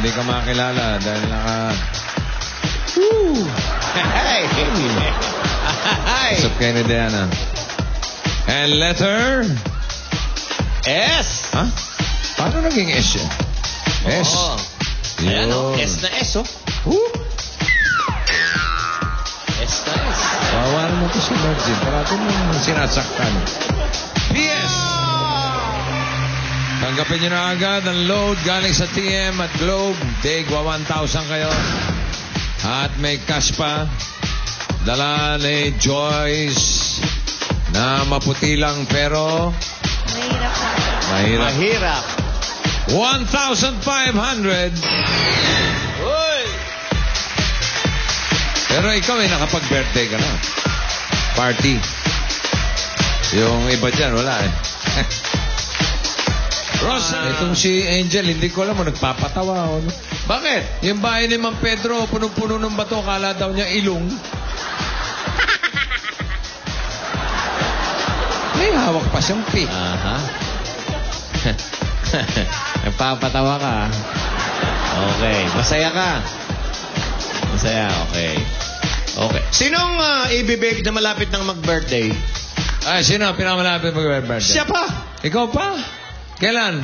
hindi ka makilala dahil naka... Hey! What's up kay ni Diana? And letter... S! Ha? Paano naging S yun? S. Oo. Ayan, oh. S na S, oh. S na S. Bawalan mo ko si Virgin. Parati mo sinasaktan. PS! Tanggapin nyo na agad ang load galing sa TM at Globe. Tigwa 1,000 kayo. At may cash pa. Dala ni Joyce na maputi lang pero Mahirap. 1,500. Uy! Pero ikaw ay nakapag-birthday ka na. Party. Yung iba dyan, wala eh. Rosa, itong si Angel, hindi ko alam mo, nagpapatawa. Ano? Bakit? Yung bahay ni Mang Pedro, punong-puno ng bato, kala daw niya ilong. May hawak pa siyang pick. Aha. Nagpapatawa ka. Okay. Masaya ka. Masaya, okay. Okay. Sinong ibibig na malapit ng mag-birthday? Ay, sino ang pinakamalapit mag-birthday? Siya pa. Ikaw pa? Kailan?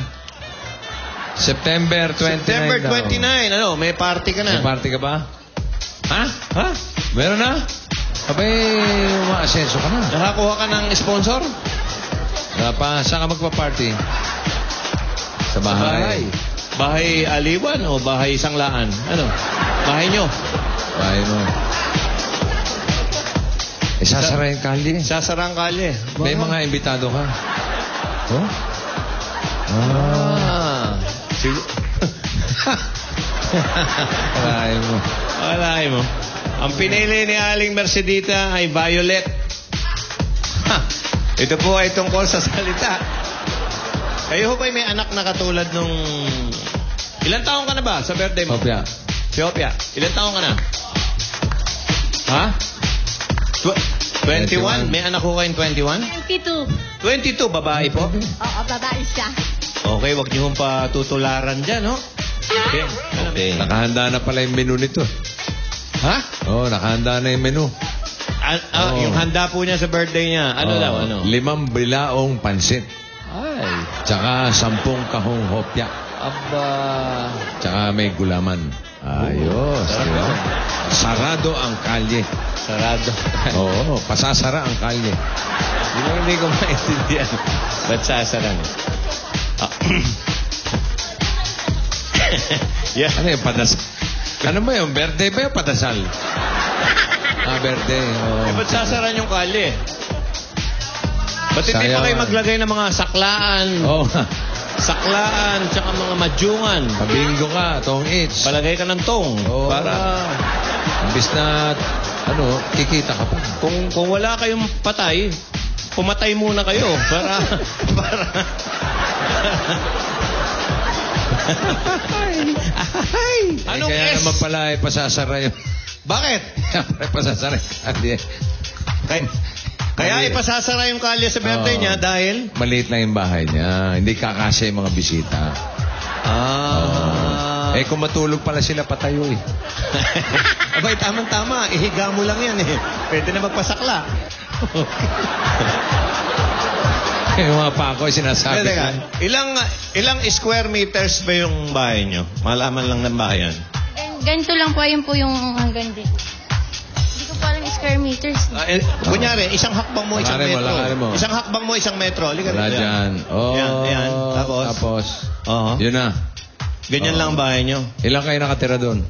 September 29. September daw. 29. Ano, may party ka na. May party ka ba? Ha? Ha? Meron na? Abay, umaasenso ka na. Nakakuha ka ng sponsor? Wala pa. Saan ka magpa-party? Sa bahay. Bahay Aliwan o bahay Sanglaan? Ano? Bahay nyo? Bahay mo. Sasara yung kalye. Sasara ang kalye. May mga imbitado ka. Oh? Alain mo. Alain mo. Ang pinili ni Aling Mercedita ay Violet. Ito po ay tungkol sa salita. Kayo ho ba'y may anak na katulad nung... Ilan taong ka na ba sa birthday mo? Opya. Si Opya. Ilan taong ka na? Ha? 21? May anak ko kayong 21? 22. 22, babae po? Oo, babae siya. Okay, wag niyo hong patutularan dyan, no? Okay. Okay. Nakahanda na pala yung menu nito. Ha? Oo, nakahanda na yung menu. Yung handa po niya sa birthday niya. Ano daw, ano? 5 bilaong pansit. Ay. Tsaka 10 kahong hopya. Aba. Tsaka may gulaman. Ayos. Diba? Sarado ang kalye. Sarado. Oo, pasasara ang kalye. Hindi ko maintindihan. Ba't sasara mo? Yeah. Ano yung padasal? Ano ba yung birthday ba yung padasal? Birthday. Oh. Ba't sasara yung kalye? Ba't hindi pa kayo maglagay ng mga saklaan? Oo. Saklaan, tsaka mga madyungan. Pabingo ka, tong each. Palagay ka ng tong. Oo. Para, imbis na, kikita ka pa. kung wala kayong patay, pumatay muna kayo. Para. Anong kaya S? naman pala ay pasasara yun. Bakit? Pasasara yung kalye. Kaya ipasasara yung kalye sa birthday niya dahil? Maliit lang yung bahay niya. Hindi kakasya yung mga bisita. Kung matulog pala sila, patayo eh. Abay, tamang-tama. Ihiga mo lang yan eh. Pwede na magpasakla. Yung mga pako ay sinasabi ko. Ilang square meters ba yung bahay nyo? Malaman lang ng bayan. Ganito lang po, yun po yung hanggang dito. Hindi ko po alam square meters. Kunyari, isang hakbang mo, isang Lakarin mo, metro. lakarin mo. Isang hakbang mo, isang metro. Halika Wala dito. dyan. Oh, Yan. Tapos? Yun na. Ganyan lang ang bahay nyo. Ilang kayo nakatira doon?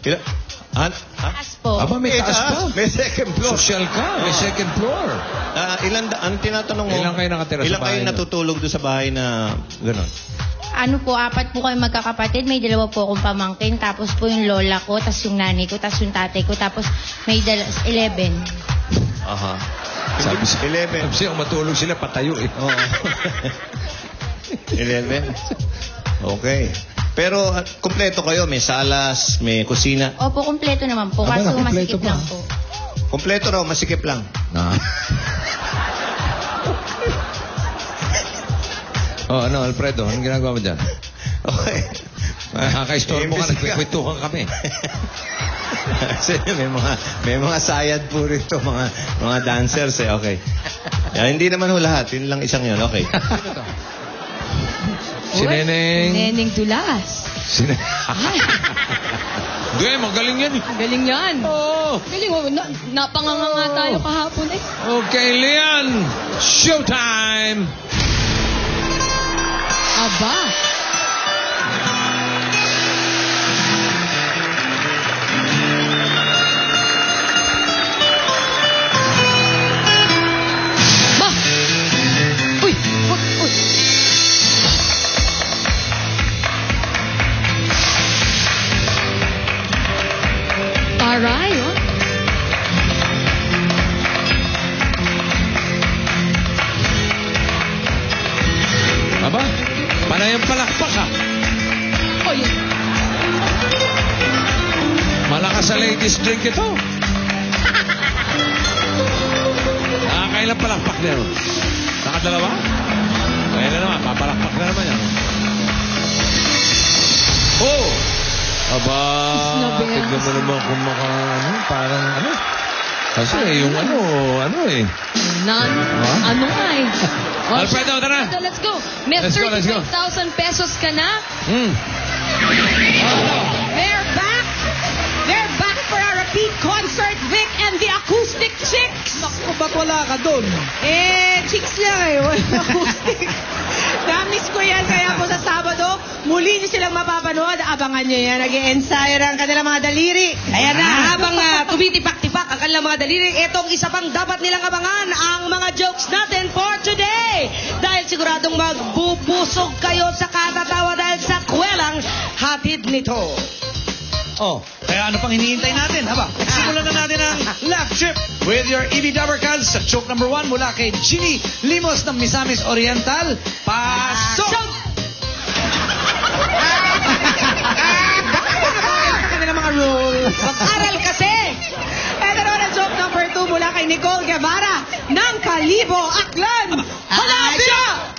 Taas po. Aba, may taas pa. May second floor. Social ka. May second floor. Ang tinatanong mo, Ilang kayo nakatira sa ilang bahay kayo nyo? natutulog doon sa bahay na gano'n? Ano po, 4 po kayo magkakapatid. May 2 po akong pamangkin. Tapos po yung lola ko, tapos yung nanay ko, tapos yung tatay ko. Tapos may 11. Aha. Sabi siya, 11. Sabi siya, matulog sila, patayo eh. Oo. 11? Okay. Pero kumpleto kayo, may salas, may kusina. Opo, kumpleto naman po. Kaso kumpleto masikip pa. lang po. Kumpleto raw, masikip lang. Ano, Alfredo? Anong ginagawa mo dyan? Okay. Nakaka-istorbo ka, nagkikwentuhan kami. Kasi may mga sayad po rito, mga dancers eh. Okay. Hindi naman ho lahat. Yun lang isang yun. Okay. Si Neneng. Neneng Dulas. Si Hindi, magaling yan. Galing yan. Oh. Galing. Napanganga nga tayo kahapon eh. Okay, Lian. Showtime. Aba. Ba! Uy! Uy! Taray, oh. Aba, panayang palakpak ha. Oh, yun. Malakas sa ladies drink ito. Nakakailang palakpak na yun. Nakadalawa? Kaya na naman, papalakpak na naman yan. Oh! Aba, Snobby. tignan mo naman kung parang Kasi yung eh. Ano nga eh. Alfredo, tara. So, let's go. May Let's go, let's go. 35,000 pesos ka na. They're back! They're back for a repeat concert, Vic and the Acoustic Chicks! Naku, ba't wala ka doon? Chicks lang eh. Walang acoustic. Na-miss ko yan, kaya po sa Sabado, muli niyo silang mapapanood. Abangan niyo yan. Nag-i-ensayo ng kanilang mga daliri. Ayan na, habang tumitipak-tipak ang kanilang mga daliri, itong isa pang dapat nilang abangan, ang mga jokes natin for today. Dahil siguradong magbubusog kayo sa katatawa dahil sa kwelang hatid nito. Oh, kaya ano pang hinihintay natin? Aba, simulan na natin ang Laugh Trip with your EB Dabber Cards sa joke number 1 mula kay Ginny Limos ng Misamis Oriental. Pasok! Kanilang mga rules. Mag-aral kasi! Ito naman ang joke number 2 mula kay Nicole Guevara ng Kalibo, Aklan. Halabia!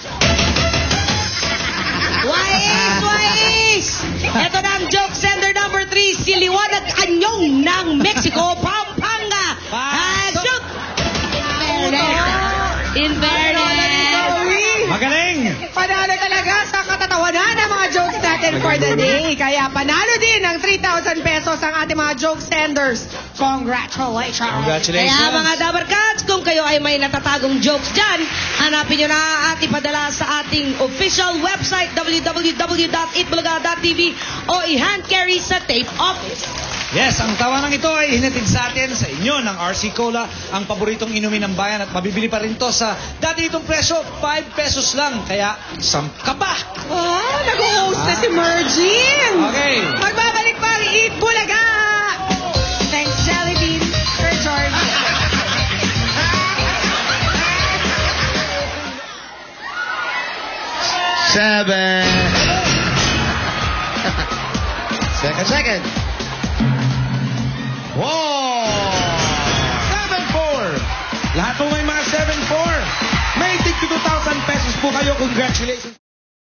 Wais! Ito na ang joke sender number 3, si Liwanag Anyong ng Mexico, Pampanga. Shoot! In fairness. Magaling! Panalo talaga sa katatawanan ng mga jokes natin for the day. Kaya panalo din ng 3,000 pesos ang ating mga joke senders. Congratulations! Kaya mga Dabber Cats, kung kayo ay may natatagong jokes dyan, hanapin nyo na at ipadala sa ating official website www.itbulaga.tv o i-hand carry sa tape office. Yes, ang tawanang ito ay hinatid sa atin sa inyo ng RC Cola, ang paboritong inumin ng bayan at mabibili pa rin to sa dati itong presyo, 5 pesos lang. Kaya, ka pa! Oh, nag-host na si Mergin! Okay. Magbabalik pa ang Eat Bulaga! Thanks, Jelly Bean. Sir George. Second. Wow! 7-4! Lahat po may mga 7-4. May tig 2,000 pesos po kayo. Congratulations!